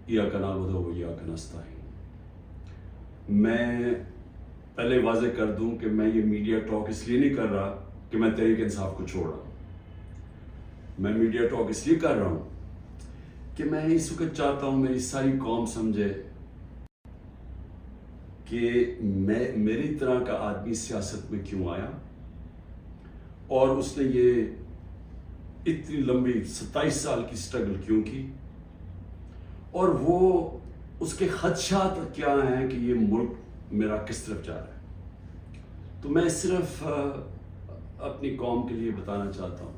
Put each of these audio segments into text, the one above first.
ایاک نعبد و ایاک نستعین۔ میں پہلے واضح کر دوں کہ میں یہ میڈیا ٹاک اس لیے نہیں کر رہا کہ میں تحریک انصاف کو چھوڑ رہا ہوں۔ میں میڈیا ٹاک اس لیے کر رہا ہوں کہ میں اس وقت چاہتا ہوں میری ساری قوم سمجھے کہ میری طرح کا آدمی سیاست میں کیوں آیا اور اس نے یہ اتنی لمبی 27 سال کی سٹرگل کیوں کی، اور وہ اس کے خدشات کیا ہیں کہ یہ ملک میرا کس طرف جا رہا ہے۔ تو میں صرف اپنی قوم کے لیے بتانا چاہتا ہوں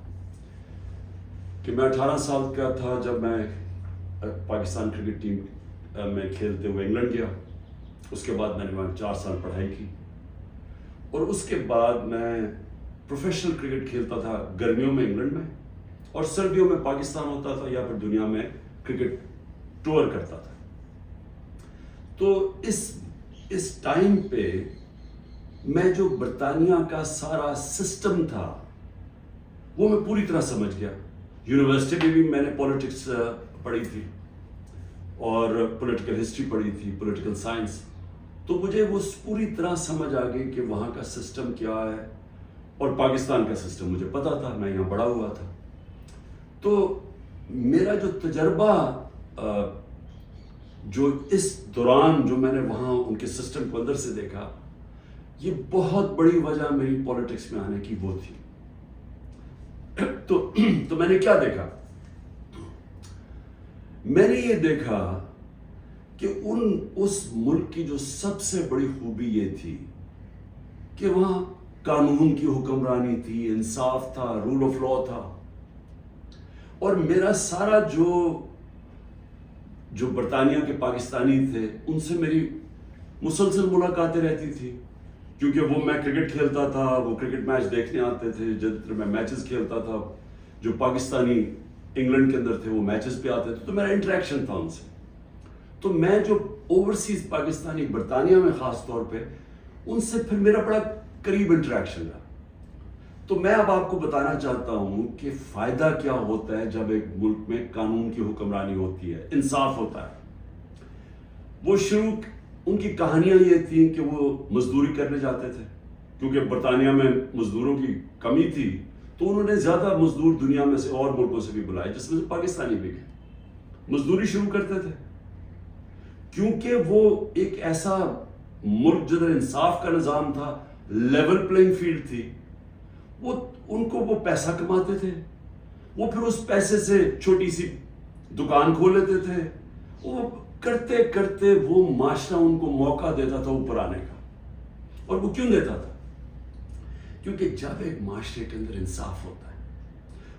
کہ میں 18 سال کا تھا جب میں پاکستان کرکٹ ٹیم میں کھیلتے ہوئے انگلینڈ گیا۔ اس کے بعد میں نے وہاں 4 سال پڑھائی کی، اور اس کے بعد میں پروفیشنل کرکٹ کھیلتا تھا گرمیوں میں انگلینڈ میں، اور سردیوں میں پاکستان ہوتا تھا یا پھر دنیا میں کرکٹ ٹور کرتا تھا۔ تو اس ٹائم پہ میں جو برطانیہ کا سارا سسٹم تھا وہ میں پوری طرح سمجھ گیا۔ یونیورسٹی میں بھی میں نے پولیٹکس پڑھی تھی اور پولیٹیکل ہسٹری پڑھی تھی، پولیٹیکل سائنس، تو مجھے وہ پوری طرح سمجھ آ گئی کہ وہاں کا سسٹم کیا ہے، اور پاکستان کا سسٹم مجھے پتا تھا، میں یہاں بڑا ہوا تھا۔ تو میرا جو تجربہ جو اس دوران جو میں نے وہاں ان کے سسٹم کو اندر سے دیکھا، یہ بہت بڑی وجہ میری پولیٹکس میں آنے کی وہ تھی۔ تو میں نے کیا دیکھا؟ میں نے یہ دیکھا کہ اس ملک کی جو سب سے بڑی خوبی یہ تھی کہ وہاں قانون کی حکمرانی تھی، انصاف تھا، رول آف لا تھا، اور میرا سارا جو برطانیہ کے پاکستانی تھے ان سے میری مسلسل ملاقاتیں رہتی تھی، کیونکہ وہ میں کرکٹ کھیلتا تھا، وہ کرکٹ میچ دیکھنے آتے تھے، جب میں میچز کھیلتا تھا جو پاکستانی انگلینڈ کے اندر تھے وہ میچز پہ آتے تھے، تو میرا انٹریکشن تھا ان سے۔ تو میں جو اوورسیز پاکستانی برطانیہ میں خاص طور پہ ان سے پھر میرا بڑا قریب انٹریکشن رہا۔ تو میں اب آپ کو بتانا چاہتا ہوں کہ فائدہ کیا ہوتا ہے جب ایک ملک میں قانون کی حکمرانی ہوتی ہے، انصاف ہوتا ہے۔ وہ شروع ان کی کہانیاں یہ تھیں کہ وہ مزدوری کرنے جاتے تھے، کیونکہ برطانیہ میں مزدوروں کی کمی تھی، تو انہوں نے زیادہ مزدور دنیا میں سے اور ملکوں سے بھی بلائے، جس میں سے پاکستانی بھی گئے، مزدوری شروع کرتے تھے، کیونکہ وہ ایک ایسا ملک جدھر انصاف کا نظام تھا، لیول پلینگ فیلڈ تھی، ان کو وہ پیسہ کماتے تھے، وہ پھر اس پیسے سے چھوٹی سی دکان کھول لیتے تھے، وہ کرتے کرتے وہ معاشرہ ان کو موقع دیتا تھا اوپر آنے کا۔ اور وہ کیوں دیتا تھا؟ کیونکہ جب ایک معاشرے کے اندر انصاف ہوتا ہے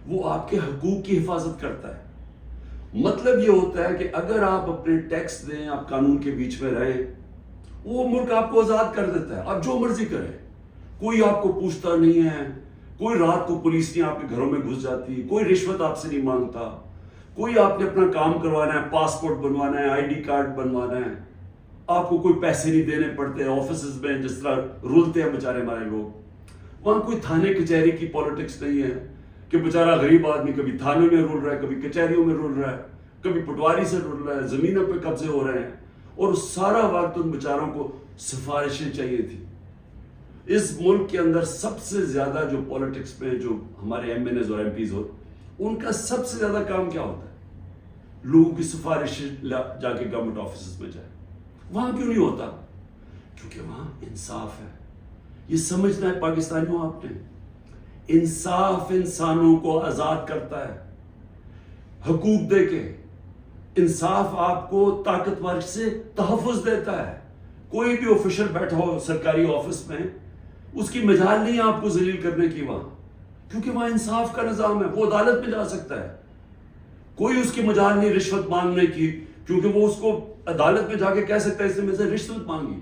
وہ آپ کے حقوق کی حفاظت کرتا ہے۔ مطلب یہ ہوتا ہے کہ اگر آپ اپنے ٹیکس دیں، آپ قانون کے بیچ میں رہیں، وہ ملک آپ کو آزاد کر دیتا ہے، آپ جو مرضی کریں، کوئی آپ کو پوچھتا نہیں ہے، کوئی رات کو پولیس نہیں آپ کے گھروں میں گھس جاتی، کوئی رشوت آپ سے نہیں مانگتا، کوئی آپ نے اپنا کام کروانا ہے، پاسپورٹ بنوانا ہے، آئی ڈی کارڈ بنوانا ہے، آپ کو کوئی پیسے نہیں دینے پڑتے آفیسز میں جس طرح رولتے ہیں بیچارے ہمارے لوگ۔ وہاں کوئی تھانے کچہری کی پالیٹکس نہیں ہے کہ بیچارہ غریب آدمی کبھی تھانے میں رول رہا ہے، کبھی کچہریوں میں رول رہا ہے، کبھی پٹواری سے رول رہا ہے، زمینوں پہ قبضے ہو رہے ہیں، اور سارا وقت ان بیچاروں کو سفارشیں چاہیے تھی۔ اس ملک کے اندر سب سے زیادہ جو پولیٹکس میں جو ہمارے ایم این ایز اور ایم پیز ہو، ان کا سب سے زیادہ کام کیا ہوتا ہے؟ لوگوں کی سفارش جا کے گورنمنٹ آفیسز میں جائے۔ وہاں کیوں نہیں ہوتا؟ کیونکہ وہاں انصاف ہے۔ یہ سمجھنا ہے پاکستانیوں آپ نے، انصاف انسانوں کو آزاد کرتا ہے حقوق دے کے، انصاف آپ کو طاقتور سے تحفظ دیتا ہے۔ کوئی بھی آفیشل بیٹھا ہو سرکاری آفس میں، اس کی مجال نہیں ہے آپ کو ذلیل کرنے کی وہاں، کیونکہ وہاں انصاف کا نظام ہے، وہ عدالت میں جا سکتا ہے۔ کوئی اس کی مجال نہیں رشوت مانگنے کی، کیونکہ وہ اس کو عدالت میں جا کے کہہ سکتا ہے اس نے مجھ سے رشوت مانگی۔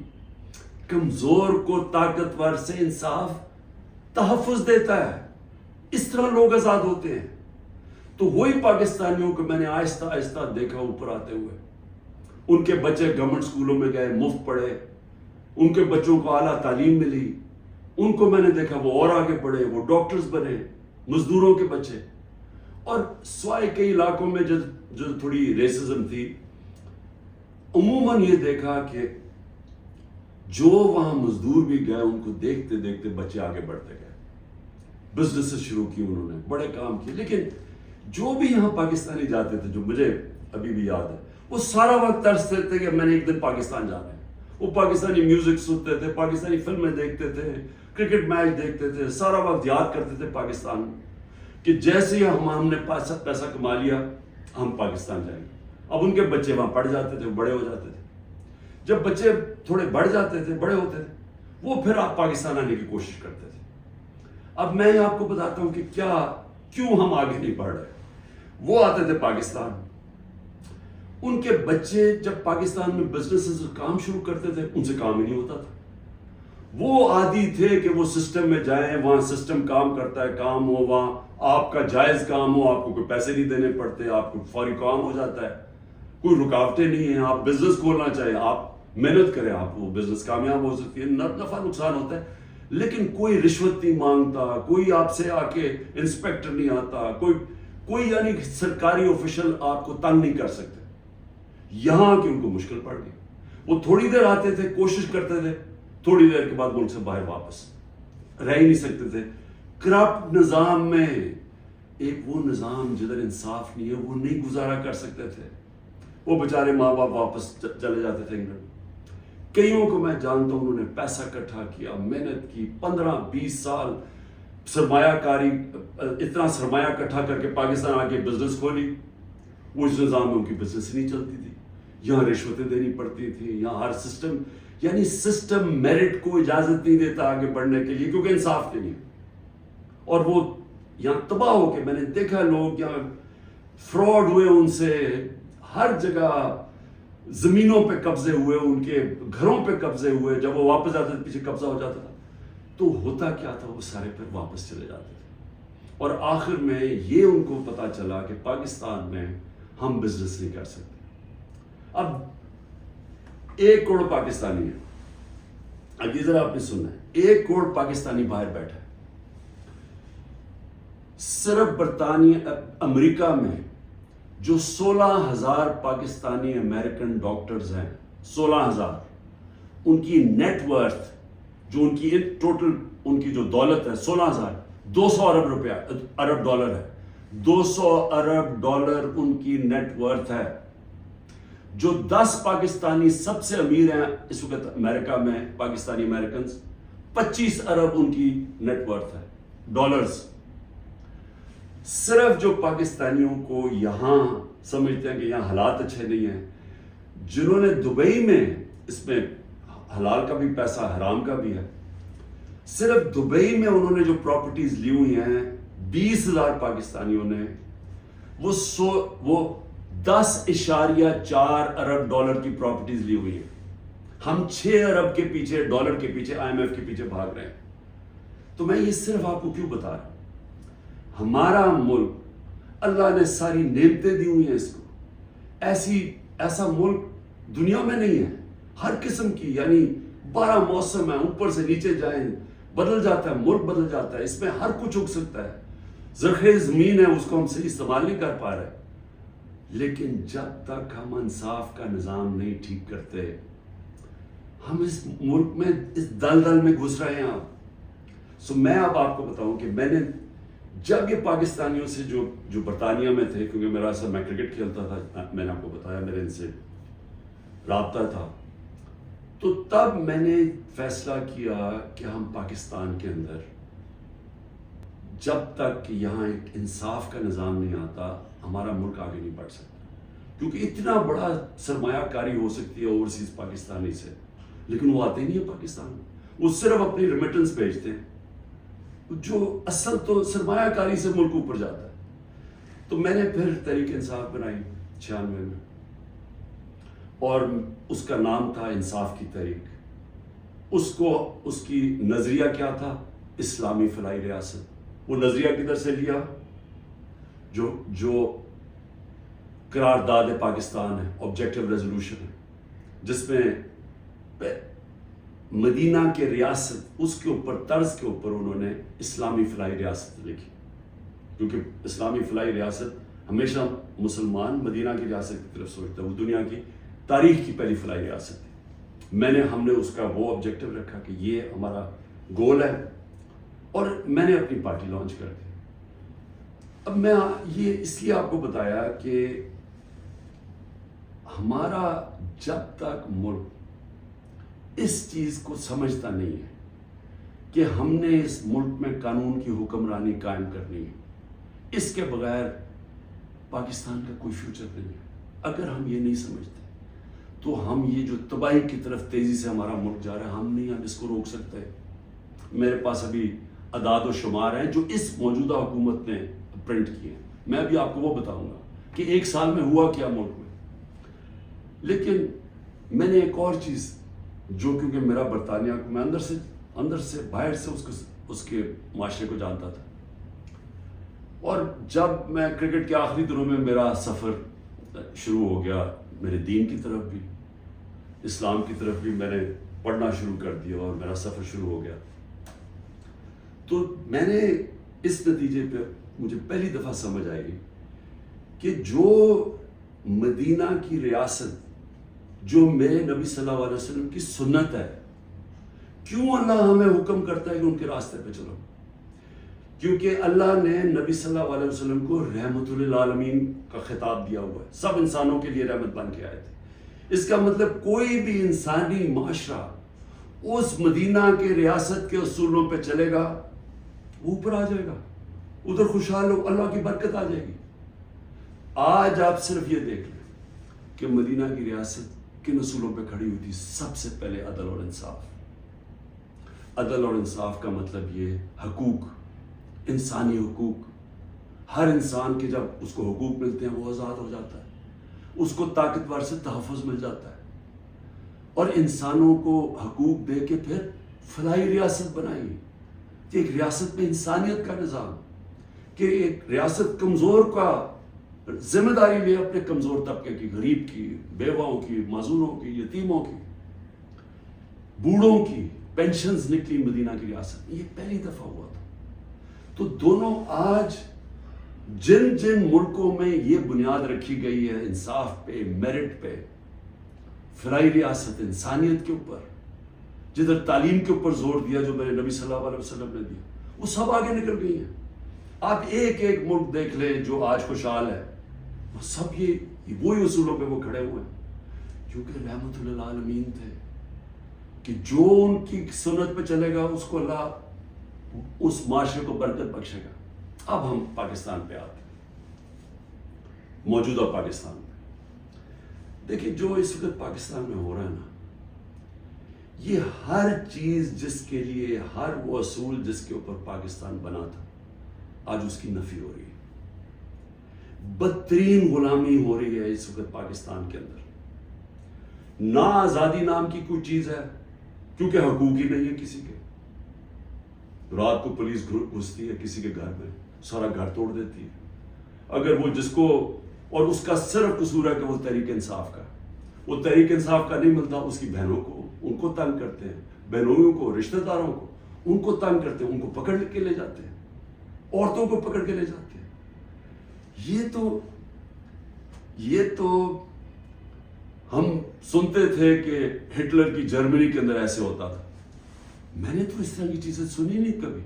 کمزور کو طاقتور سے انصاف تحفظ دیتا ہے، اس طرح لوگ آزاد ہوتے ہیں۔ تو وہی پاکستانیوں کو میں نے آہستہ آہستہ دیکھا اوپر آتے ہوئے، ان کے بچے گورنمنٹ سکولوں میں گئے، مفت پڑھے، ان کے بچوں کو اعلیٰ تعلیم ملی، ان کو میں نے دیکھا وہ اور آگے پڑھے، وہ ڈاکٹرز بنے، مزدوروں کے بچے۔ اور سوائے کئی علاقوں میں جو تھوڑی ریسزم تھی، عموماً یہ دیکھا کہ جو وہاں مزدور بھی گئے ان کو دیکھتے دیکھتے بچے آگے بڑھتے گئے، بزنس شروع کی انہوں نے، بڑے کام کیے. لیکن جو بھی یہاں پاکستانی جاتے تھے، جو مجھے ابھی بھی یاد ہے، وہ سارا وقت ترستے تھے کہ میں نے ایک دن پاکستان جانا ہے. وہ پاکستانی میوزک سنتے تھے، پاکستانی فلمیں دیکھتے تھے، کرکٹ میچ دیکھتے تھے، سارا وقت یاد کرتے تھے پاکستان کہ جیسے ہی ہم نے پیسہ کما لیا ہم پاکستان جائیں گے. اب ان کے بچے وہاں پڑھ جاتے تھے، بڑے ہو جاتے تھے. جب بچے تھوڑے بڑھ جاتے تھے، بڑے ہوتے تھے، وہ پھر آپ پاکستان آنے کی کوشش کرتے تھے. اب میں آپ کو بتاتا ہوں کہ کیوں ہم آگے نہیں بڑھ رہے. وہ آتے تھے پاکستان، ان کے بچے جب پاکستان میں بزنس کام شروع کرتے تھے ان سے کام ہی نہیں ہوتا تھا. وہ عادی تھے کہ وہ سسٹم میں جائیں، وہاں سسٹم کام کرتا ہے، کام ہو، وہاں آپ کا جائز کام ہو، آپ کو کوئی پیسے نہیں دینے پڑتے، آپ کو فوری کام ہو جاتا ہے، کوئی رکاوٹیں نہیں ہیں. آپ بزنس کھولنا چاہیں، آپ محنت کریں، آپ وہ بزنس کامیاب ہو سکتی ہے. نفع نقصان ہوتا ہے لیکن کوئی رشوت نہیں مانگتا، کوئی آپ سے آ کے انسپیکٹر نہیں آتا، کوئی یعنی سرکاری آفیشل آپ کو تنگ نہیں کر سکتے. یہاں کی ان کو مشکل پڑ گئی. وہ تھوڑی دیر آتے تھے، کوشش کرتے تھے، تھوڑی دیر کے بعد ملک سے باہر واپس رہ ہی نہیں سکتے تھے. کرپٹ نظام میں ایک وہ نظام جدھر انصاف نہیں ہے، وہ نہیں گزارا کر سکتے تھے. وہ بیچارے ماں باپ واپس چلے جاتے تھے انگلینڈ. کئیوں کو میں جانتا ہوں، انہوں نے پیسہ اکٹھا کیا، محنت کی، 15-20 سال سرمایہ کاری، اتنا سرمایہ اکٹھا کر کے پاکستان آ کے بزنس کھولی. وہ اس نظام میں ان کی بزنس نہیں چلتی تھی. یہاں رشوتیں دینی پڑتی تھی، یہاں ہر سسٹم میرٹ کو اجازت نہیں دیتا آگے بڑھنے کے لیے، کیونکہ انصاف کے لیے. اور وہ یہاں تباہ ہو کے، میں نے دیکھا لوگ یہاں فراڈ ہوئے، ان سے ہر جگہ زمینوں پہ قبضے ہوئے، ان کے گھروں پہ قبضے ہوئے. جب وہ واپس آتے تھے پیچھے قبضہ ہو جاتا تھا. تو ہوتا کیا تھا، وہ سارے پھر واپس چلے جاتے تھے. اور آخر میں یہ ان کو پتا چلا کہ پاکستان میں ہم بزنس نہیں کر سکتے. اب 1 کروڑ پاکستانی ہے. اب یہ ذرا آپ نے سننا ہے، 1 کروڑ پاکستانی باہر بیٹھا ہے. صرف برطانیہ امریکہ میں جو 16,000 پاکستانی امریکن ڈاکٹرز ہیں، 16,000، ان کی نیٹ ورتھ، جو ان کی ٹوٹل ان کی جو دولت ہے، 16,000، 200 ارب ڈالر ہے. 200 ارب ڈالر ان کی نیٹ ورتھ ہے. جو 10 پاکستانی سب سے امیر ہیں اس وقت امریکہ میں، پاکستانی امریکنز، 25 ارب ان کی نیٹ ورتھ ہے، ڈالرز. صرف جو پاکستانیوں کو یہاں سمجھتے ہیں کہ یہاں حالات اچھے نہیں ہیں، جنہوں نے دبئی میں، اس میں حلال کا بھی پیسہ، حرام کا بھی ہے، صرف دبئی میں انہوں نے جو پراپرٹیز لی ہوئی ہیں، 20,000 پاکستانیوں نے، وہ 10.4 ارب ڈالر کی پراپرٹیز لی ہوئی ہیں. ہم 6 ارب کے پیچھے، ڈالر کے پیچھے، IMF کے پیچھے بھاگ رہے ہیں. تو میں یہ صرف آپ کو کیوں بتا رہا ہوں؟ ہمارا ملک، اللہ نے ساری نعمتیں دی ہوئی ہیں اس کو. ایسا ملک دنیا میں نہیں ہے. ہر قسم کی، یعنی 12 موسم ہیں، اوپر سے نیچے جائیں بدل جاتا ہے، ملک بدل جاتا ہے، اس میں ہر کچھ اگ سکتا ہے. زرخیز زمین ہے، اس کو ہم صحیح استعمال نہیں کر پا رہے. لیکن جب تک ہم انصاف کا نظام نہیں ٹھیک کرتے، ہم اس ملک میں اس دلدل میں گھس رہے ہیں. میں اب آپ کو بتاؤں کہ میں نے جب یہ پاکستانیوں سے جو برطانیہ میں تھے، کیونکہ میرا اصل میں کرکٹ کھیلتا تھا، میں نے آپ کو بتایا میرے ان سے رابطہ تھا، تو تب میں نے فیصلہ کیا کہ ہم پاکستان کے اندر جب تک یہاں ایک انصاف کا نظام نہیں آتا، ہمارا ملک آگے نہیں بڑھ سکتا. کیونکہ اتنا بڑا سرمایہ کاری ہو سکتی ہے اوورسیز پاکستانی سے، لیکن وہ آتے ہی نہیں ہے پاکستان میں. وہ صرف اپنی ریمیٹنس بھیجتے ہیں، جو اصل تو سرمایہ کاری سے ملک اوپر جاتا ہے. تو میں نے پھر تحریک انصاف بنائی 96 میں، اور اس کا نام تھا انصاف کی تحریک. اس کی نظریہ کیا تھا؟ اسلامی فلاحی ریاست. وہ نظریہ کدھر سے لیا؟ جو قرارداد پاکستان ہے، آبجیکٹو ریزولوشن ہے، جس میں مدینہ کے ریاست، اس کے اوپر طرز کے اوپر انہوں نے اسلامی فلاحی ریاست لکھی. کیونکہ اسلامی فلاحی ریاست ہمیشہ مسلمان مدینہ کی ریاست کی طرف سوچتا ہے، وہ دنیا کی تاریخ کی پہلی فلائی ریاست تھی. ہم نے اس کا وہ آبجیکٹو رکھا کہ یہ ہمارا گول ہے اور میں نے اپنی پارٹی لانچ کر دی. اب میں یہ اس لیے آپ کو بتایا کہ ہمارا جب تک ملک اس چیز کو سمجھتا نہیں ہے کہ ہم نے اس ملک میں قانون کی حکمرانی قائم کرنی ہے، اس کے بغیر پاکستان کا کوئی فیوچر نہیں ہے. اگر ہم یہ نہیں سمجھتے تو ہم یہ جو تباہی کی طرف تیزی سے ہمارا ملک جا رہا ہے، ہم نہیں اس کو روک سکتے. میرے پاس ابھی اعداد و شمار ہیں جو اس موجودہ حکومت نے پرنٹ کیے ہیں، میں ابھی آپ کو وہ بتاؤں گا کہ ایک سال میں ہوا کیا ملک میں. لیکن میں نے ایک اور چیز جو کیونکہ میرا برطانیہ کو میں اندر سے باہر سے اس کے معاشرے کو جانتا تھا، اور جب میں کرکٹ کے آخری دنوں میں میرا سفر شروع ہو گیا، میرے دین کی طرف بھی اسلام کی طرف بھی میں نے پڑھنا شروع کر دیا اور میرا سفر شروع ہو گیا، تو میں نے اس نتیجے پہ مجھے پہلی دفعہ سمجھ آئی کہ جو مدینہ کی ریاست جو میرے نبی صلی اللہ علیہ وسلم کی سنت ہے، کیوں اللہ ہمیں حکم کرتا ہے کہ ان کے راستے پہ چلو؟ کیونکہ اللہ نے نبی صلی اللہ علیہ وسلم کو رحمت للعالمین کا خطاب دیا ہوا ہے، سب انسانوں کے لیے رحمت بن کے آئے تھے. اس کا مطلب کوئی بھی انسانی معاشرہ اس مدینہ کے ریاست کے اصولوں پہ چلے گا، وہ اوپر آ جائے گا، ادھر خوشحال ہو، اللہ کی برکت آ جائے گی. آج آپ صرف یہ دیکھ لیں کہ مدینہ کی ریاست کن اصولوں پہ کھڑی ہوئی تھی. سب سے پہلے عدل اور انصاف. عدل اور انصاف کا مطلب یہ حقوق، انسانی حقوق. ہر انسان کے جب اس کو حقوق ملتے ہیں وہ آزاد ہو جاتا ہے، اس کو طاقتور سے تحفظ مل جاتا ہے. اور انسانوں کو حقوق دے کے پھر فلاحی ریاست بنائی کہ ایک ریاست میں انسانیت کا نظام، کہ ایک ریاست کمزور کا ذمہ داری لے اپنے کمزور طبقے کی، غریب کی، بیواؤں کی، معذوروں کی، یتیموں کی، بوڑھوں کی پینشنز نکلی مدینہ کی ریاست میں. یہ پہلی دفعہ ہوا تھا. تو دونوں آج جن ملکوں میں یہ بنیاد رکھی گئی ہے انصاف پہ، میرٹ پہ، فلاحی ریاست، انسانیت کے اوپر، جدھر تعلیم کے اوپر زور دیا جو میرے نبی صلی اللہ علیہ وسلم نے دیا، وہ سب آگے نکل گئی ہیں. آپ ایک ملک دیکھ لیں جو آج خوشحال ہے، وہ سب یہ وہی اصولوں پہ وہ کھڑے ہوئے ہیں، کیونکہ رحمت للعالمین تھے کہ جو ان کی سنت پہ چلے گا اس کو اللہ اس معاشرے کو برکت بخشے گا. اب ہم پاکستان پہ آتے ہیں، موجودہ پاکستان پہ. دیکھیں جو اس وقت پاکستان میں ہو رہا ہے نا، یہ ہر چیز جس کے لیے، ہر وہ اصول جس کے اوپر پاکستان بنا تھا، آج اس کی نفی ہو رہی ہے. بدترین غلامی ہو رہی ہے اس وقت پاکستان کے اندر. نہ آزادی نام کی کوئی چیز ہے، کیونکہ حقوق ہی نہیں ہے کسی کے. رات کو پولیس گھستی ہے کسی کے گھر میں، سارا گھر توڑ دیتی ہے. اگر وہ جس کو، اور اس کا صرف قصور ہے کہ وہ تحریک انصاف کا، وہ تحریک انصاف کا نہیں ملتا، اس کی بہنوں کو، ان کو تنگ کرتے ہیں، بہنویوں کو، رشتہ داروں کو، ان کو تنگ کرتے ہیں، ان کو پکڑ کے لے جاتے ہیں، عورتوں کو پکڑ کے لے جاتے ہیں. یہ تو ہم سنتے تھے کہ ہٹلر کی جرمنی کے اندر ایسے ہوتا تھا. میں نے تو اس طرح کی چیزیں سنی نہیں کبھی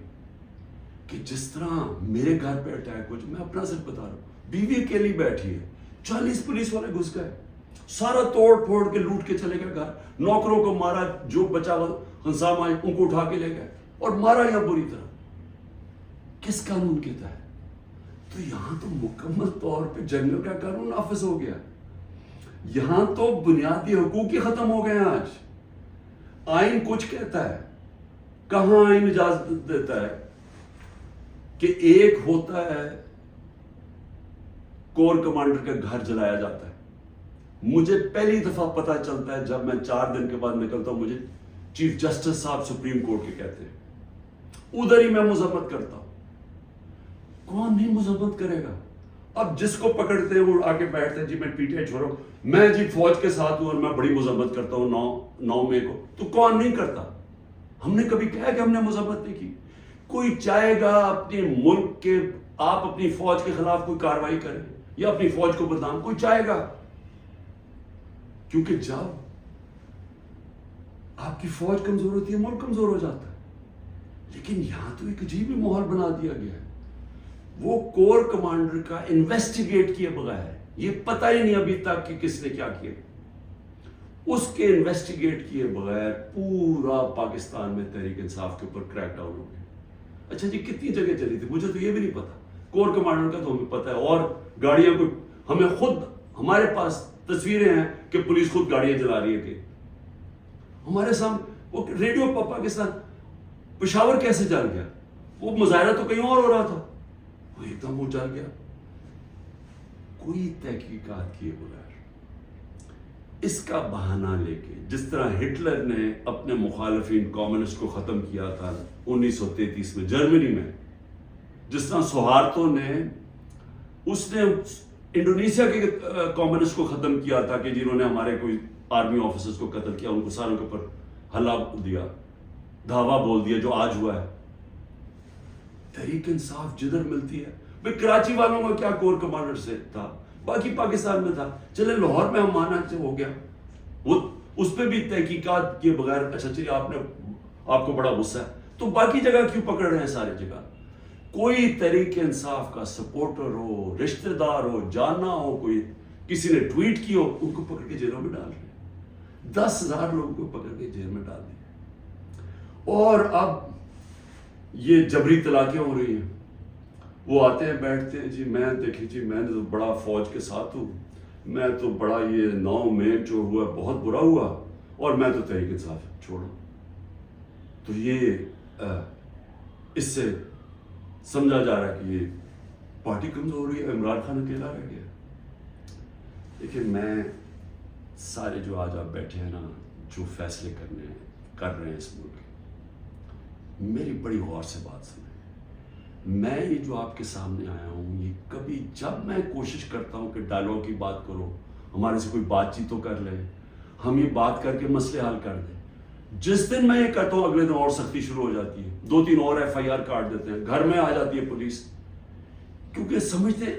کہ جس طرح میرے گھر پہ اٹیک ہو. میں اپنا صرف بتا رہا ہوں، بیوی اکیلی بیٹھی ہے، 40 پولیس والے گھس گئے، سارا توڑ پھوڑ کے لوٹ کے چلے گئے گھر، نوکروں کو مارا، جو بچا ہوا ہنسام آئے ان کو اٹھا کے لے گئے اور مارا یا بری طرح. کس قانون کے تحت؟ تو یہاں تو مکمل طور پہ جنگل کا قانون نافذ ہو گیا. یہاں تو بنیادی حقوق ہی ختم ہو گئے ہیں. آج آئین کچھ کہتا ہے، کہاں آئین اجازت دیتا ہے کہ ایک ہوتا ہے کور کمانڈر کا گھر جلایا جاتا ہے. مجھے پہلی دفعہ پتہ چلتا ہے جب میں 4 دن کے بعد نکلتا ہوں، مجھے چیف جسٹس صاحب سپریم کورٹ کے کہتے ہیں، ادھر ہی میں مذمت کرتا ہوں. کون نہیں مذمت کرے گا؟ اب جس کو پکڑتے ہیں وہ آ کے بیٹھتے ہیں، جی میں پی ٹی آئی چھوڑو، میں جی فوج کے ساتھ ہوں اور میں بڑی مذمت کرتا ہوں 9 مئی کو. تو کون نہیں کرتا؟ ہم نے کبھی کہا کہ ہم نے مذمت نہیں کی؟ کوئی چاہے گا اپنے ملک کے، آپ اپنی فوج کے خلاف کوئی کارروائی کریں یا اپنی فوج کو بدنام؟ کوئی چاہے گا؟ کیونکہ جب آپ کی فوج کمزور ہوتی ہے ملک کمزور ہو جاتا ہے. لیکن یہاں تو ایک عجیب ہی ماحول بنا دیا گیا ہے. وہ کور کمانڈر کا انویسٹیگیٹ کیے بغیر, یہ پتہ ہی نہیں ابھی تک کہ کس نے کیا کیا, اس کے انویسٹیگیٹ کیے بغیر پورا پاکستان میں تحریک انصاف کے اوپر کریک ڈاؤن ہو گیا. اچھا جی کتنی جگہ چلی تھی مجھے تو یہ بھی نہیں پتا, کور کمانڈر کا تو ہمیں پتا ہے, اور گاڑیاں کو ہمیں خود, ہمارے پاس تصویریں ہیں کہ پولیس خود گاڑیاں چلا رہی ہے, کہ ہمارے سامنے وہ ریڈیو پاکستان پشاور کیسے جل گیا, وہ مظاہرہ تو کہیں اور ہو رہا تھا, وہ ایک دم وہ جل گیا. کوئی تحقیقات کیے بغیر اس کا بہانہ لے کے, جس طرح ہٹلر نے اپنے مخالفین کمیونسٹ کو ختم کیا تھا 1933 میں جرمنی میں, جس طرح سہارتو نے انڈونیشیا کے کمیونسٹ کو ختم کیا تھا کہ جنہوں نے ہمارے کوئی آرمی آفیسرز کو قتل کیا, ان کو ساروں کے اوپر حلہ دیا, دھاوا بول دیا, جو آج ہوا ہے. تحریک انصاف جدھر ملتی ہے, بھئی کراچی والوں کا کیا کور کمانڈر سے تھا, باقی پاکستان میں تھا, چلے لاہور میں ہم مانا سے ہو گیا, وہ اس پہ بھی تحقیقات کیے بغیر, اچھا چلیے آپ کو بڑا غصہ ہے تو باقی جگہ کیوں پکڑ رہے ہیں ساری جگہ. کوئی تحریک انصاف کا سپورٹر ہو, رشتہ دار ہو, جانا ہو, کوئی کسی نے ٹویٹ کی ہو, ان کو پکڑ کے جیلوں میں ڈال رہے ہیں. 10,000 لوگوں کو پکڑ کے جیل میں ڈال دیا. اور اب یہ جبری طلاقیں ہو رہی ہیں, وہ آتے ہیں بیٹھتے ہیں, جی میں دیکھیں جی میں تو بڑا فوج کے ساتھ ہوں, میں تو بڑا یہ 9 مئی جو ہوا بہت برا ہوا, اور میں تو تحریک انصاف چھوڑوں. تو یہ اس سے سمجھا جا رہا ہے کہ یہ پارٹی کمزور ہو رہی ہے, عمران خان اکیلا رہ گیا. دیکھیں میں سارے جو آج آپ بیٹھے ہیں نا, جو فیصلے کر رہے ہیں اس ملک, میری بڑی غور سے بات سنیں. میں یہ جو آپ کے سامنے آیا ہوں, یہ کبھی جب میں کوشش کرتا ہوں کہ ڈائلاگ کی بات کرو, ہمارے سے کوئی بات چیت تو کر لے, ہم یہ بات کر کے مسئلے حل کر دیں, جس دن میں یہ کرتا ہوں اگلے دن اور سختی شروع ہو جاتی ہے, 2-3 اور FIR کاٹ دیتے ہیں, گھر میں آ جاتی ہے پولیس, کیونکہ سمجھتے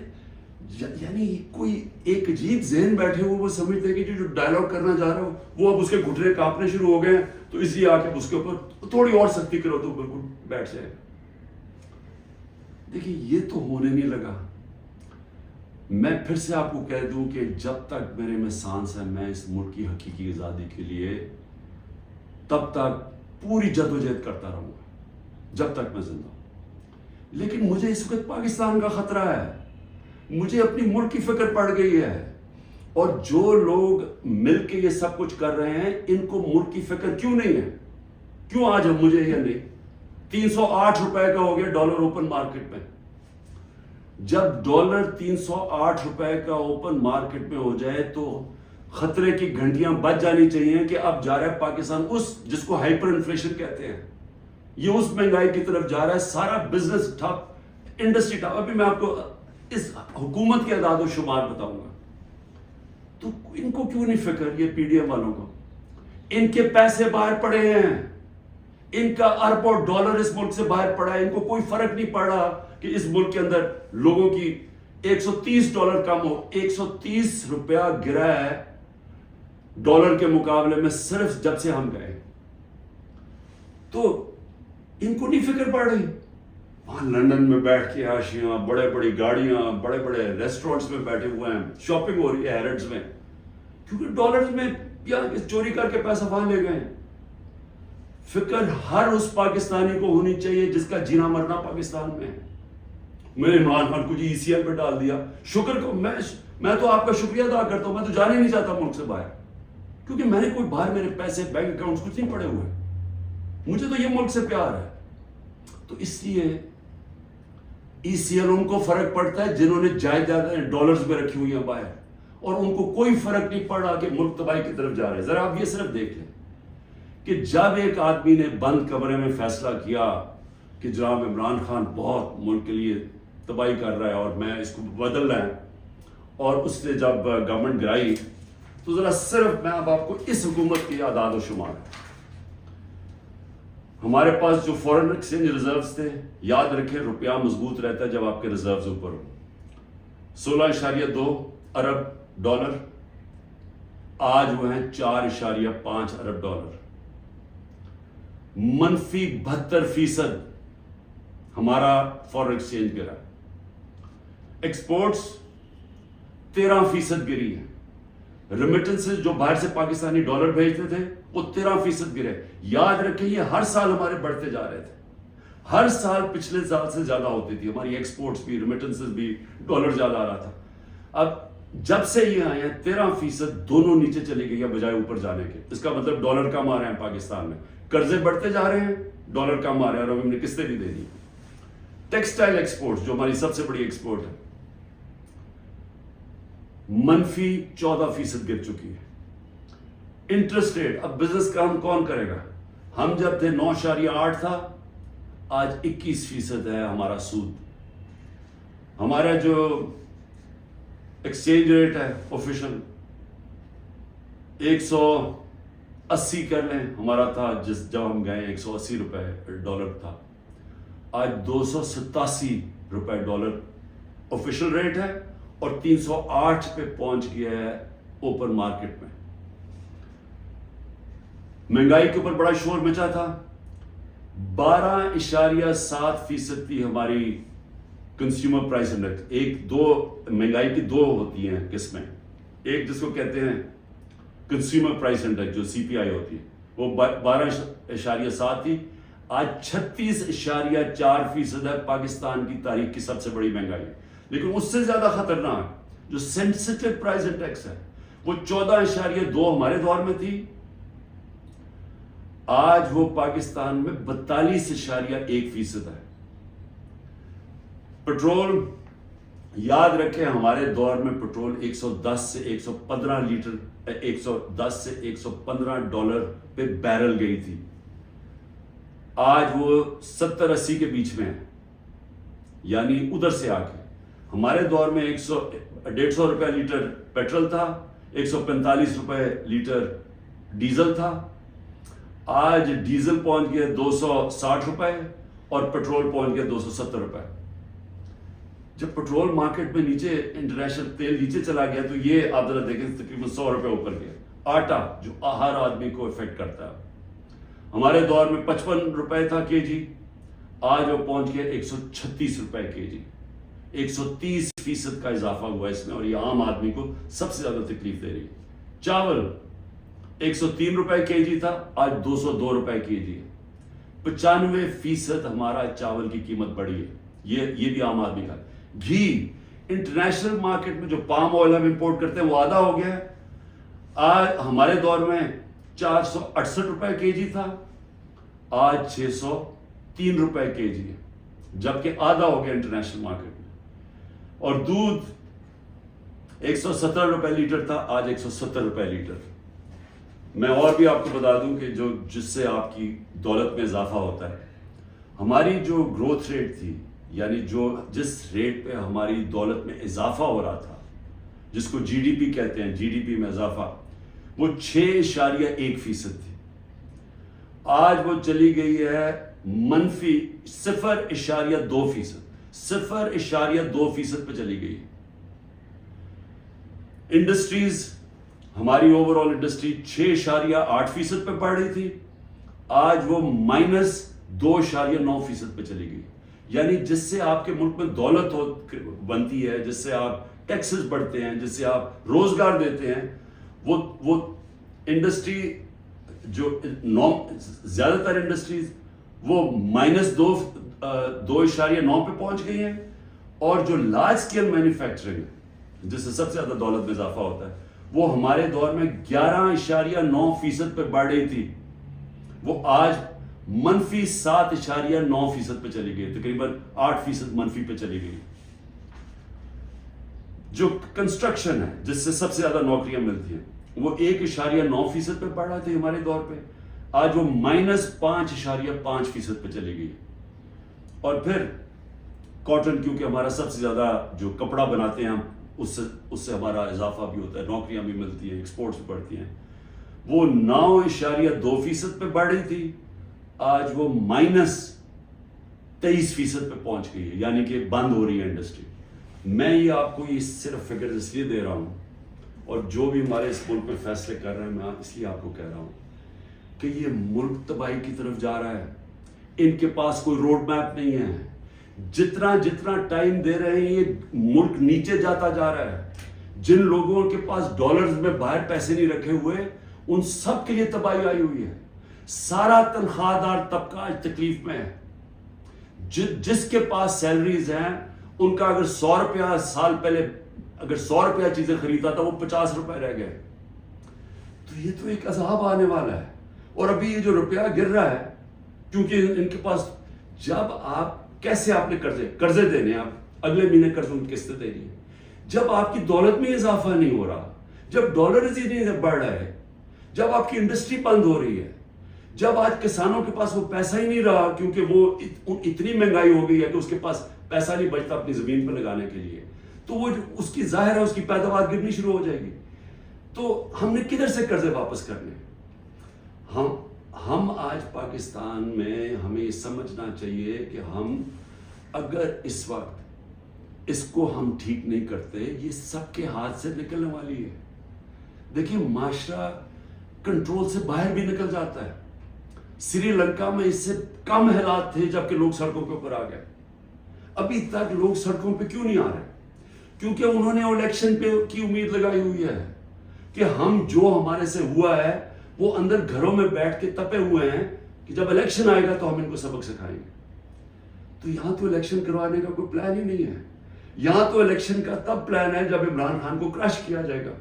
یعنی کوئی ایک عجیب ذہن بیٹھے ہوئے, وہ سمجھتے ہیں کہ جو ڈائلاگ کرنا جا رہا ہو وہ اب اس کے گھٹنے کانپنے شروع ہو گئے ہیں, تو اس لیے آ کے اس کے اوپر تھوڑی اور سختی کرو تو بالکل بیٹھ جائے. دیکھیے یہ تو ہونے نہیں لگا. میں پھر سے آپ کو کہہ دوں کہ جب تک میرے میں سانس ہے, میں اس ملک کی حقیقی آزادی کے لیے تب تک پوری جدوجہد کرتا رہوں گا جب تک میں زندہ ہوں. لیکن مجھے اس وقت پاکستان کا خطرہ ہے, مجھے اپنی ملک کی فکر پڑ گئی ہے, اور جو لوگ مل کے یہ سب کچھ کر رہے ہیں ان کو ملک کی فکر کیوں نہیں ہے؟ کیوں آج ہم مجھے یہ نہیں, 308 روپے کا ہو گیا ڈالر اوپن مارکیٹ میں. جب ڈالر 308 روپے کا اوپن مارکیٹ میں ہو جائے تو خطرے کی گھنٹیاں بج جانی چاہیے کہ اب جا رہا ہے پاکستان اس جس کو ہائپر انفلیشن کہتے ہیں, یہ اس مہنگائی کی طرف جا رہا ہے, سارا بزنس ٹھپ, انڈسٹری ٹھپ. ابھی میں آپ کو اس حکومت کے اعداد و شمار بتاؤں گا. تو ان کو کیوں نہیں فکر, یہ PDM والوں کو, ان کے پیسے باہر پڑے ہیں, ان کا اربوں ڈالر اس ملک سے باہر پڑا ہے, ان کو کوئی فرق نہیں پڑ رہا کہ اس ملک کے اندر لوگوں کی $130 کم ہو. 130 روپیہ گرا ہے ڈالر کے مقابلے میں صرف جب سے ہم گئے. تو ان کو نہیں فکر پڑ رہی. وہاں لندن میں بیٹھ کے عاشیاں, بڑے بڑی گاڑیاں, بڑے بڑے ریسٹورنٹس میں بیٹھے ہوئے ہیں, شاپنگ ہو رہی ہے ہیرڈز میں, کیونکہ ڈالرز میں یا چوری کر کے پیسہ وہاں لے گئے ہیں. فکر ہر اس پاکستانی کو ہونی چاہیے جس کا جینا مرنا پاکستان میں ہے. میں عمران خان کو ECL پہ ڈال دیا, شکر کو میں تو آپ کا شکریہ ادا کرتا ہوں, میں تو جانے نہیں چاہتا ملک سے باہر, کیونکہ میں نے کوئی باہر میرے پیسے بینک اکاؤنٹس کچھ نہیں پڑے ہوئے, مجھے تو یہ ملک سے پیار ہے. تو اس لیے ECL ان کو فرق پڑتا ہے جنہوں نے جائیداد ڈالرز میں رکھی ہوئی ہیں باہر, اور ان کو کوئی فرق نہیں پڑ رہا کہ ملک تباہی کی طرف جا رہے ہیں. ذرا آپ یہ صرف دیکھ لیں کہ جب ایک آدمی نے بند کمرے میں فیصلہ کیا کہ جناب عمران خان بہت ملک کے لیے تباہی کر رہا ہے اور میں اس کو بدل رہا ہے, اور اس نے جب گورنمنٹ گرائی, تو ذرا صرف میں اب آپ کو اس حکومت کی اعداد و شمار, ہمارے پاس جو فورن ایکسچینج ریزروز تھے, یاد رکھیں روپیہ مضبوط رہتا ہے جب آپ کے ریزروز اوپر ہو, 16.2 ارب ڈالر. آج وہ ہیں 4.5 ارب ڈالر. منفی 72% ہمارا فورن ایکسچینج گرا. ایکسپورٹس 13% گری ہے. ریمیٹنسز جو باہر سے پاکستانی ڈالر بھیجتے تھے وہ 13% گرے. یاد رکھیں یہ ہر سال ہمارے بڑھتے جا رہے تھے. ہر سال پچھلے سال سے زیادہ ہوتی تھی ہماری ایکسپورٹس بھی, ریمیٹنسز بھی, ڈالر زیادہ آ رہا تھا. اب جب سے یہ آئے ہیں 13% دونوں نیچے چلی گئی ہے بجائے اوپر جانے کے. اس کا مطلب ڈالر کم آ رہے ہیں پاکستان میں, قرضے بڑھتے جا رہے ہیں, ڈالر کم آ رہے ہیں, اور ہم نے قسطیں بھی دے دی. ٹیکسٹائل ایکسپورٹس جو ہماری سب سے بڑی ایکسپورٹ ہے منفی 14% گر چکی ہے. انٹرسٹ ریٹ, اب بزنس کام کون کرے گا؟ ہم جب تھے 9.8 تھا, آج 21% ہے ہمارا سود. ہمارا جو ایکسچینج ریٹ ہے آفیشل 180 کر لیں ہمارا تھا, جب ہم گئے 180 روپے ڈالر تھا. آج 287 روپے ڈالر آفیشل ریٹ ہے اور 308 پہ پہنچ گیا ہے اوپن مارکیٹ میں. مہنگائی کے اوپر بڑا شور مچا تھا. 12.7% تھی ہماری کنزیومر پرائس انڈیکس. مہنگائی کی دو ہوتی ہیں قسمیں. ایک جس کو کہتے ہیں کنزیومر پرائس انڈیکس جو سی پی آئی ہوتی ہے, وہ 12.7 تھی. آج 36.4% ہے. پاکستان کی تاریخ کی سب سے بڑی مہنگائی. لیکن اس سے زیادہ خطرناک جو سینسٹیو پرائس انڈیکس ہے وہ 14.2 ہمارے دور میں تھی. آج وہ پاکستان میں 42.1% ہے. پٹرول, یاد رکھیں ہمارے دور میں پٹرول 110 سے 115 لیٹر 110 سے 115 ڈالر پہ بیرل گئی تھی. آج وہ 70-80 کے بیچ میں ہے, یعنی ادھر سے آ کے. ہمارے دور میں 150 روپے لیٹر پیٹرول تھا, 145 روپے لیٹر ڈیزل تھا. آج ڈیزل پہنچ گیا 260 روپے اور پیٹرول پہنچ گیا 270 روپے. جب پیٹرول مارکیٹ میں نیچے, انٹرنیشنل تیل نیچے چلا گیا تو یہ آپ ذرا دیکھیں تقریباً 100 روپے اوپر گیا. آٹا جو ہر آدمی کو افیکٹ کرتا ہے, ہمارے دور میں 55 روپے تھا کے جی, آج وہ پہنچ گیا 136 روپے کے جی. 130% کا اضافہ ہوا اس میں, اور یہ عام آدمی کو سب سے زیادہ تکلیف دے رہی ہے. چاول 103 روپے کے جی تھا, آج 202 روپے کے جی ہے. 95% ہمارا چاول کی قیمت بڑھی ہے. یہ بھی عام آدمی کا. گھی, انٹرنیشنل مارکیٹ میں جو پام آئل ہم امپورٹ کرتے ہیں وہ آدھا ہو گیا ہے. آج ہمارے دور میں 468 روپے کے جی تھا, آج 603 روپے کے جی ہے, جبکہ آدھا ہو گیا انٹرنیشنل مارکیٹ میں. اور دودھ 117 روپے لیٹر تھا, آج 170 روپے لیٹر. میں اور بھی آپ کو بتا دوں کہ جس سے آپ کی دولت میں اضافہ ہوتا ہے, ہماری جو گروتھ ریٹ تھی, یعنی جس ریٹ پہ ہماری دولت میں اضافہ ہو رہا تھا, جس کو جی ڈی پی کہتے ہیں, جی ڈی پی میں اضافہ, وہ 6.1% تھی. آج وہ چلی گئی ہے منفی 0.2%. 0.2% پہ چلی گئی. انڈسٹریز, ہماری اوور آل انڈسٹری 6.8% پہ بڑھ رہی تھی, آج وہ -2.9% پہ چلی گئی. یعنی جس سے آپ کے ملک میں دولت بنتی ہے, جس سے آپ ٹیکسز بڑھتے ہیں, جس سے آپ روزگار دیتے ہیں, وہ انڈسٹری جو زیادہ تر انڈسٹریز وہ -2.9 پہ پہنچ گئی ہیں. اور جو لارج اسکیل مینوفیکچرنگ ہے جس سے سب سے زیادہ دولت میں اضافہ ہوتا ہے, وہ ہمارے دور میں 11.9% پہ بڑھ رہی تھی, وہ آج منفی 7.9% پہ چلی گئی, تقریباً 8% منفی پہ چلی گئی. جو کنسٹرکشن ہے جس سے سب سے زیادہ نوکریاں ملتی ہیں, وہ 1.9% پہ بڑھ رہا تھا ہمارے دور پہ, آج وہ -5.5% پہ چلی گئی. اور پھر کاٹن, کیونکہ ہمارا سب سے زیادہ جو کپڑا بناتے ہیں ہم, اس سے ہمارا اضافہ بھی ہوتا ہے, نوکریاں بھی ملتی ہیں, ایکسپورٹس بھی بڑھتی ہیں, وہ 9.2% پہ بڑھ رہی تھی, آج وہ -23% پہ پہنچ گئی ہے, یعنی کہ بند ہو رہی ہے انڈسٹری. میں یہ آپ کو یہ صرف فگر اس لیے دے رہا ہوں اور جو بھی ہمارے اس ملک میں فیصلے کر رہے ہیں، میں اس لیے آپ کو کہہ رہا ہوں کہ یہ ملک تباہی کی طرف جا رہا ہے. ان کے پاس کوئی روڈ میپ نہیں ہے. جتنا ٹائم دے رہے ہیں یہ ملک نیچے جاتا جا رہا ہے. جن لوگوں کے پاس ڈالرز میں باہر پیسے نہیں رکھے ہوئے ان سب کے لیے تباہی آئی ہوئی ہے. سارا تنخواہ دار طبقہ آج تکلیف میں ہے. جس کے پاس سیلریز ہیں ان کا اگر 100 روپیہ سال پہلے اگر 100 روپیہ چیزیں خریدا تھا وہ 50 روپے رہ گئے. تو یہ تو ایک عذاب آنے والا ہے. اور ابھی یہ جو روپیہ گر رہا ہے کیونکہ ان کے پاس جب آپ کیسے آپ نے قرضے دینے آپ اگلے مہینے قرضوں کی قسطیں دینی ہے. جب آپ کی دولت میں اضافہ نہیں ہو رہا، جب ڈالرز ہی نہیں بڑھ رہا ہے، جب آپ کی انڈسٹری بند ہو رہی ہے، جب آج کسانوں کے پاس وہ پیسہ ہی نہیں رہا کیونکہ وہ اتنی مہنگائی ہو گئی ہے کہ اس کے پاس پیسہ نہیں بچتا اپنی زمین پہ لگانے کے لیے، تو وہ اس کی ظاہر ہے اس کی پیداوار گرنی شروع ہو جائے گی. تو ہم نے کدھر سے قرضے واپس کرنے؟ ہم آج پاکستان میں ہمیں یہ سمجھنا چاہیے کہ ہم اگر اس وقت اس کو ہم ٹھیک نہیں کرتے یہ سب کے ہاتھ سے نکلنے والی ہے. دیکھیں معاشرہ کنٹرول سے باہر بھی نکل جاتا ہے. سری لنکا میں اس سے کم حالات تھے جبکہ لوگ سڑکوں کے اوپر آ گئے. ابھی تک لوگ سڑکوں پہ کیوں نہیں آ رہے؟ کیونکہ انہوں نے الیکشن پہ کی امید لگائی ہوئی ہے کہ ہم جو ہمارے سے ہوا ہے وہ اندر گھروں میں بیٹھ کے تپے ہوئے ہیں کہ جب الیکشن آئے گا تو ہم ان کو سبق سکھائیں گے. تو یہاں تو الیکشن کروانے کا کوئی پلان ہی نہیں ہے. یہاں تو الیکشن کا تب پلان ہے جب عمران خان کو کرش کیا جائے گا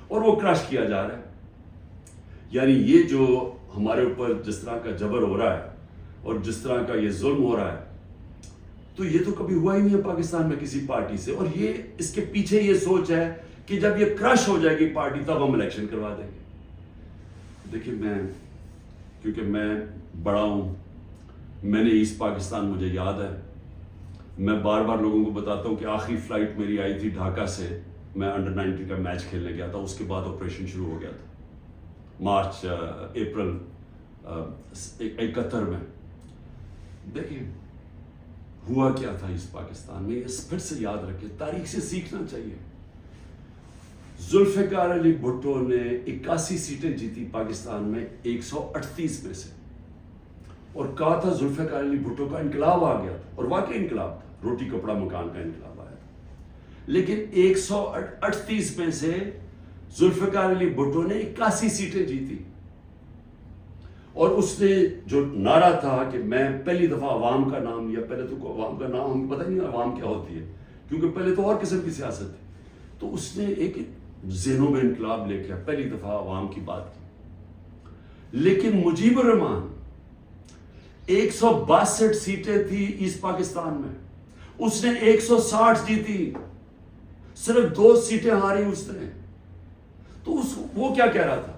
اور وہ کرش کیا جا رہا ہے. یعنی یہ جو ہمارے اوپر جس طرح کا جبر ہو رہا ہے اور جس طرح کا یہ ظلم ہو رہا ہے تو یہ تو کبھی ہوا ہی نہیں ہے پاکستان میں کسی پارٹی سے. اور یہ اس کے پیچھے یہ سوچ ہے کہ جب یہ کرش ہو جائے گی پارٹی تب ہم الیکشن کروا دیں گے. دیکھیں کیونکہ میں بڑا ہوں، میں نے ایسٹ پاکستان مجھے یاد ہے. میں بار بار لوگوں کو بتاتا ہوں کہ آخری فلائٹ میری آئی تھی ڈھاکہ سے، میں انڈر 19 کا میچ کھیلنے گیا تھا. اس کے بعد آپریشن شروع ہو گیا تھا اپریل 71 میں. دیکھیں ہوا کیا تھا اس پاکستان میں، اس پھر سے یاد رکھیں، تاریخ سے سیکھنا چاہیے. ذوالفقار علی بھٹو نے 81 سیٹیں جیتی پاکستان میں 138 میں سے، اور کہا تھا ذوالفقار علی بھٹو کا انقلاب آ گیا تھا، اور واقعی انقلاب تھا، روٹی کپڑا مکان کا انقلاب آیا تھا. لیکن 138 میں سے ذوالفقار علی بھٹو نے 81 سیٹیں جیتی. اور اس نے جو نعرہ تھا کہ میں پہلی دفعہ عوام کا نام لیا. پہلے تو عوام کا نام ہمیں پتہ نہیں عوام کیا ہوتی ہے کیونکہ پہلے تو اور قسم کی سیاست تھی. تو اس نے ایک ذہنوں میں انقلاب لے کے پہلی دفعہ عوام کی بات کی. لیکن مجیب الرحمان 162 سیٹیں تھی ایسٹ پاکستان میں، اس نے 160 جیتی، صرف 2 سیٹیں ہاری اس نے. تو وہ کیا کہہ رہا تھا؟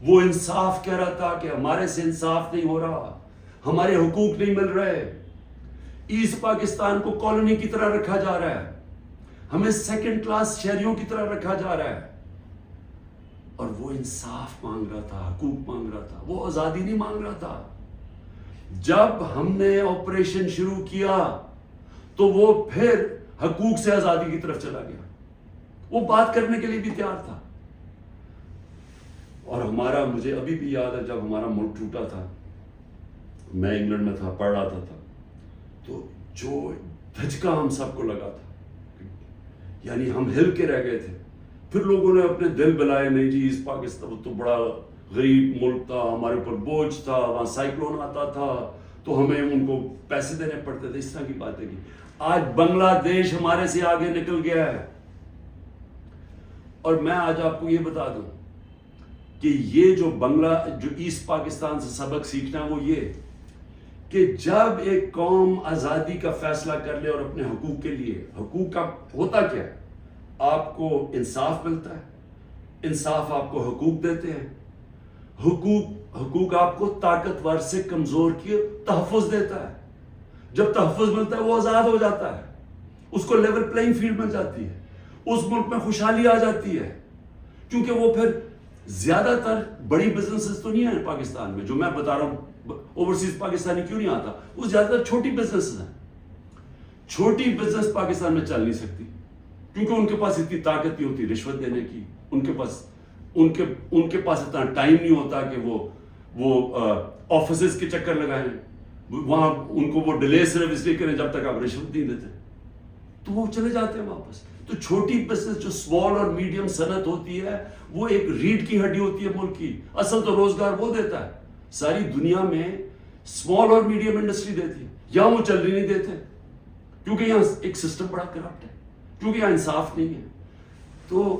وہ انصاف کہہ رہا تھا کہ ہمارے سے انصاف نہیں ہو رہا، ہمارے حقوق نہیں مل رہے، ایسٹ پاکستان کو کالونی کی طرح رکھا جا رہا ہے، ہمیں سیکنڈ کلاس شہریوں کی طرح رکھا جا رہا ہے. اور وہ انصاف مانگ رہا تھا، حقوق مانگ رہا تھا، وہ آزادی نہیں مانگ رہا تھا. جب ہم نے آپریشن شروع کیا تو وہ پھر حقوق سے آزادی کی طرف چلا گیا. وہ بات کرنے کے لیے بھی تیار تھا. اور مجھے ابھی بھی یاد ہے جب ہمارا ملک ٹوٹا تھا، میں انگلینڈ میں تھا، پڑھ رہا تھا، تو جو دھچکا ہم سب کو لگا تھا، یعنی ہم ہل کے رہ گئے تھے. پھر لوگوں نے اپنے دل بلائے، نہیں جی ایسٹ پاکستان تو بڑا غریب ملک تھا، ہمارے اوپر بوجھ تھا، وہاں سائیکلون آتا تھا تو ہمیں ان کو پیسے دینے پڑتے تھے، اس طرح کی باتیں کی. آج بنگلہ دیش ہمارے سے آگے نکل گیا ہے. اور میں آج آپ کو یہ بتا دوں کہ یہ جو ایسٹ پاکستان سے سبق سیکھنا ہے وہ یہ کہ جب ایک قوم آزادی کا فیصلہ کر لے اور اپنے حقوق کے لیے، حقوق کا ہوتا کیا ہے؟ آپ کو انصاف ملتا ہے، انصاف آپ کو حقوق دیتے ہیں، حقوق آپ کو طاقتور سے کمزور کی تحفظ دیتا ہے. جب تحفظ ملتا ہے وہ آزاد ہو جاتا ہے، اس کو لیول پلینگ فیلڈ مل جاتی ہے، اس ملک میں خوشحالی آ جاتی ہے. کیونکہ وہ پھر زیادہ تر بڑی بزنسز تو نہیں ہیں پاکستان میں، جو میں بتا رہا ہوں اوورسیز پاکستانی کیوں نہیں آتا، وہ زیادہ تر چھوٹی بزنسز ہیں. چھوٹی بزنس پاکستان میں چل نہیں سکتی کیونکہ ان کے پاس اتنی طاقت نہیں ہوتی رشوت دینے کی، ان کے پاس اتنا ٹائم نہیں ہوتا کہ وہ آفیسز کے چکر لگائیں، وہاں ان کو وہ ڈیلے صرف اس لیے کریں جب تک آپ رشوت نہیں دیتے، تو وہ چلے جاتے ہیں واپس۔ تو چھوٹی بزنس جو اسمال اور میڈیم صنعت ہوتی ہے وہ ایک ریڑھ کی ہڈی ہوتی ہے ملک کی، اصل تو روزگار وہ دیتا ہے۔ ساری دنیا میں اسمال اور میڈیم انڈسٹری دیتی ہے، یہاں وہ چل نہیں دیتے کیونکہ یہاں ایک سسٹم بڑا کرپٹ ہے، کیونکہ یہاں انصاف نہیں ہے۔ تو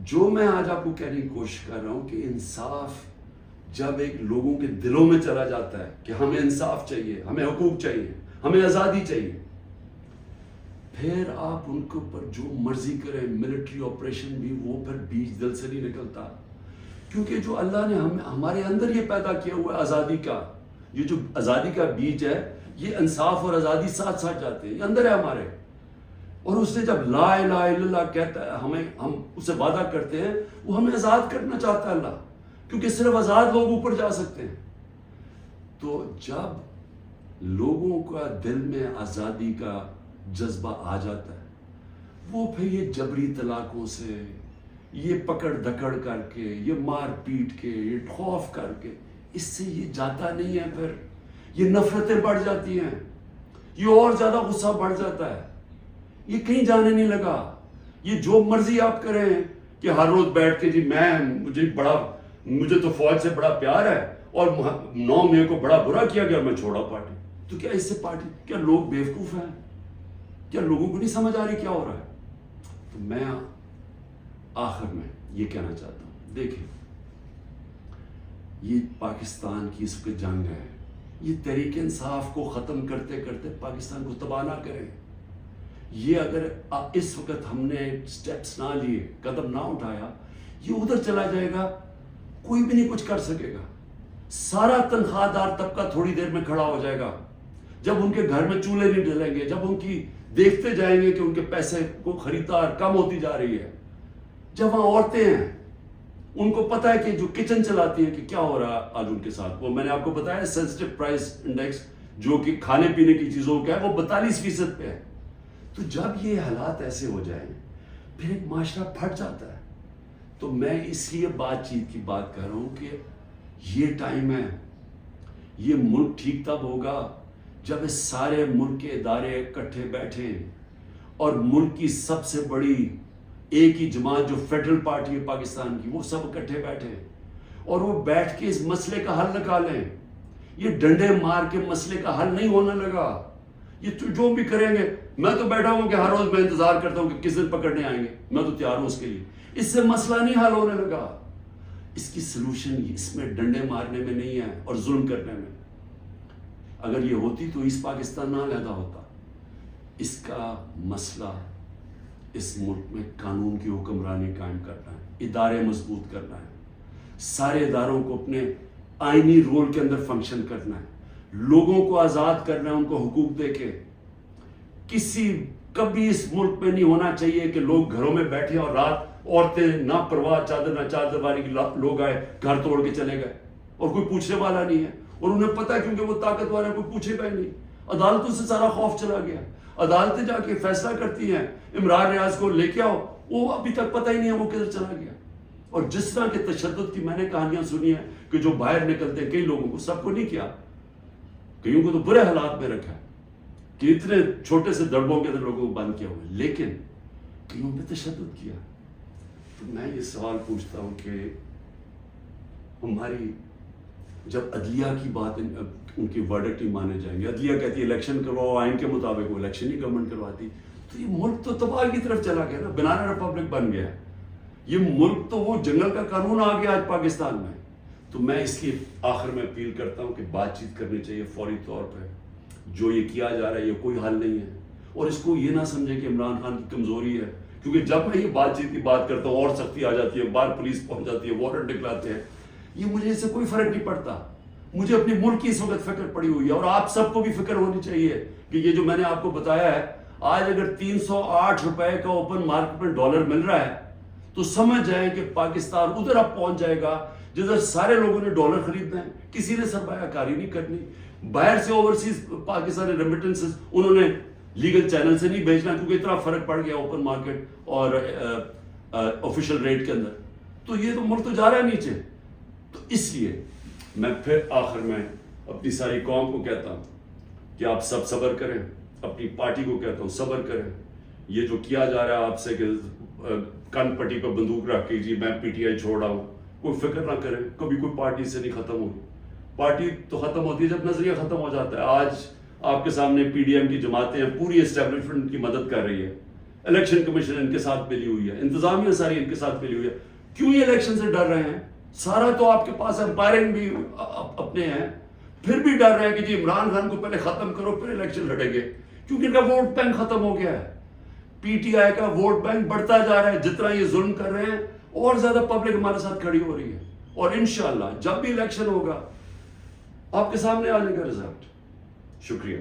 جو میں آج آپ کو کہنے کی کوشش کر رہا ہوں کہ انصاف جب ایک لوگوں کے دلوں میں چلا جاتا ہے کہ ہمیں انصاف چاہیے، ہمیں حقوق چاہیے، ہمیں آزادی چاہیے، پھر آپ ان کے اوپر جو مرضی کریں، ملٹری آپریشن بھی، وہ پھر بیج دل سے نہیں نکلتا، کیونکہ جو اللہ نے ہمارے اندر یہ پیدا کیا ہوا ہے آزادی کا، یہ جو آزادی کا بیج ہے، یہ انصاف اور آزادی ساتھ ساتھ جاتے ہیں، یہ اندر ہے ہمارے۔ اور اس نے جب لا الہ الا اللہ کہتا ہے، ہم اسے وعدہ کرتے ہیں، وہ ہمیں آزاد کرنا چاہتا ہے اللہ، کیونکہ صرف آزاد لوگ اوپر جا سکتے ہیں۔ تو جب لوگوں کا دل میں آزادی کا جذبہ آ جاتا ہے، وہ پھر یہ جبری طلاقوں سے، یہ پکڑ دکڑ کر کے، یہ مار پیٹ کے، یہ خوف کر کے، اس سے یہ جاتا نہیں ہے، پھر یہ نفرتیں بڑھ جاتی ہیں، یہ اور زیادہ غصہ بڑھ جاتا ہے، یہ کہیں جانے نہیں لگا۔ یہ جو مرضی آپ کریں کہ ہر روز بیٹھ کے جی مجھے تو فوج سے بڑا پیار ہے اور 9 مئی کو بڑا برا کیا گیا، میں چھوڑا پارٹی، تو کیا اس سے پارٹی، کیا لوگ بیوقوف ہیں؟ کیا لوگوں کو نہیں سمجھ آ رہی کیا ہو رہا ہے؟ تو میں آخر میں یہ کہنا چاہتا ہوں، دیکھیں یہ پاکستان کی اس وقت جنگ ہے، یہ تحریک انصاف کو ختم کرتے کرتے پاکستان کو تباہ نہ کریں۔ یہ اگر اس وقت ہم نے سٹیپس نہ لیے، قدم نہ اٹھایا، یہ ادھر چلا جائے گا، کوئی بھی نہیں کچھ کر سکے گا۔ سارا تنخواہ دار طبقہ تھوڑی دیر میں کھڑا ہو جائے گا، جب ان کے گھر میں چولہے نہیں ڈلیں گے، جب ان کی دیکھتے جائیں گے کہ ان کے پیسے کو خریدار کم ہوتی جا رہی ہے، جب وہاں عورتیں ہیں، ان کو پتا ہے کہ جو کچن چلاتی ہیں کہ کیا ہو رہا ہے آج ان کے ساتھ، وہ میں نے آپ کو بتایا سینسٹیو پرائس انڈیکس جو کہ کھانے پینے کی چیزوں کا ہے وہ 42% پہ ہے۔ تو جب یہ حالات ایسے ہو جائیں پھر ایک معاشرہ پھٹ جاتا ہے۔ تو میں اس لیے بات چیت کی بات کر رہا ہوں کہ یہ ٹائم ہے، یہ ملک ٹھیک تب ہوگا جب اس سارے ملک کے ادارے اکٹھے بیٹھیں اور ملک کی سب سے بڑی ایک ہی جماعت جو فیڈرل پارٹی ہے پاکستان کی، وہ سب اکٹھے بیٹھیں اور وہ بیٹھ کے اس مسئلے کا حل نکالیں۔ یہ ڈنڈے مار کے مسئلے کا حل نہیں ہونے لگا، یہ جو بھی کریں گے، میں تو بیٹھا ہوں کہ ہر روز میں انتظار کرتا ہوں کہ کس دن پکڑنے آئیں گے، میں تو تیار ہوں اس کے لیے، اس سے مسئلہ نہیں حل ہونے لگا۔ اس کی سلوشن اس میں ڈنڈے مارنے میں نہیں ہے اور ظلم کرنے میں۔ اگر یہ ہوتی تو اس پاکستان نہ علیحدہ ہوتا۔ اس کا مسئلہ اس ملک میں قانون کی حکمرانی قائم کرنا ہے، ادارے مضبوط کرنا ہے، سارے اداروں کو اپنے آئینی رول کے اندر فنکشن کرنا ہے، لوگوں کو آزاد کرنا ہے، ان کو حقوق دے کے۔ کبھی اس ملک میں نہیں ہونا چاہیے کہ لوگ گھروں میں بیٹھے اور رات عورتیں نہ پرواہ چادر نہ چادر والی لوگ آئے گھر توڑ کے چلے گئے اور کوئی پوچھنے والا نہیں ہے، اور انہیں پتا ہے کیونکہ وہ طاقت والا کوئی پوچھے گا ہی نہیں۔ عدالتوں سے سارا خوف چلا گیا، عدالتیں جا کے فیصلہ کرتی ہیں، عمران ریاض کو لے کے آؤ، وہ ابھی تک پتہ ہی نہیں ہے وہ کدھر چلا گیا۔ اور جس طرح کے تشدد کی میں نے کہانیاں سنی ہیں کہ جو باہر نکلتے ہیں، کئی لوگوں کو، سب کو نہیں کیا، کئیوں کو تو برے حالات میں رکھا ہے کہ اتنے چھوٹے سے دڑبوں کے اندر لوگوں کو بند کیا ہوا ہے، لیکن کئیوں پہ تشدد کیا۔ تو میں یہ سوال پوچھتا ہوں کہ ہماری جب عدلیہ کی بات، ان کی ورڈکٹ ہی مانے جائیں گے، عدلیہ کہتی ہے الیکشن کرواؤ، آئین کے مطابق وہ الیکشن ہی گورنمنٹ کرواتی، تو یہ ملک تو تباہ کی طرف چلا گیا نا، بنانا ریپبلک بن گیا۔ یہ ملک تو وہ جنگل کا قانون آ گیا آج پاکستان میں۔ تو میں اس کی آخر میں اپیل کرتا ہوں کہ بات چیت کرنی چاہیے فوری طور پہ۔ جو یہ کیا جا رہا ہے یہ کوئی حل نہیں ہے، اور اس کو یہ نہ سمجھیں کہ عمران خان کی کمزوری ہے، کیونکہ جب میں یہ بات چیت کی بات کرتا ہوں اور سختی آ جاتی ہے، باہر پولیس پہنچ جاتی ہے، وارنٹ نکلاتے ہیں، یہ مجھے اس سے کوئی فرق نہیں پڑتا۔ مجھے اپنی ملک کی اس وقت فکر پڑی ہوئی ہے، اور آپ سب کو بھی فکر ہونی چاہیے کہ یہ جو میں نے آپ کو بتایا ہے، آج اگر 308 روپے کا اوپن مارکیٹ میں ڈالر مل رہا ہے تو سمجھ جائیں کہ پاکستان ادھر اب پہنچ جائے گا جدھر سارے لوگوں نے ڈالر خریدنا ہے، کسی نے سرمایہ کاری نہیں کرنی۔ باہر سے اوورسیز پاکستانی ریمیٹنسز انہوں نے لیگل چینل سے نہیں بھیجنا کیونکہ اتنا فرق پڑ گیا اوپن مارکیٹ اور آفیشیل ریٹ کے اندر. تو یہ تو ملک تو جا رہا ہے نیچے. تو اس لیے میں پھر آخر میں اپنی ساری قوم کو کہتا ہوں کہ آپ سب صبر کریں, اپنی پارٹی کو کہتا ہوں صبر کریں. یہ جو کیا جا رہا ہے آپ سے کہ کن پٹی پہ بندوق رکھ کے جی میں پی ٹی آئی چھوڑ رہا ہوں, کوئی فکر نہ کریں, کبھی کوئی پارٹی سے نہیں ختم ہوگی. پارٹی تو ختم ہوتی ہے جب نظریہ ختم ہو جاتا ہے. آج آپ کے سامنے پی ڈی ایم کی جماعتیں ہیں, پوری اسٹیبلشمنٹ کی مدد کر رہی ہے, الیکشن کمیشن ان کے ساتھ ملی ہوئی ہے, انتظامیہ ساری ان کے ساتھ ملی ہوئی ہے. کیوں یہ الیکشن سے ڈر رہے ہیں؟ سارا تو آپ کے پاس امپائرنگ بھی اپنے ہیں, پھر بھی ڈر رہے ہیں کہ جی عمران خان کو پہلے ختم کرو پھر الیکشن لڑیں گے, کیونکہ ان کا ووٹ بینک ختم ہو گیا ہے. پی ٹی آئی کا ووٹ بینک بڑھتا جا رہا ہے. جتنا یہ ظلم کر رہے ہیں اور زیادہ پبلک ہمارے ساتھ کھڑی ہو رہی ہے, اور انشاءاللہ جب بھی الیکشن ہوگا آپ کے سامنے آ جائے گا رزلٹ. شکریہ.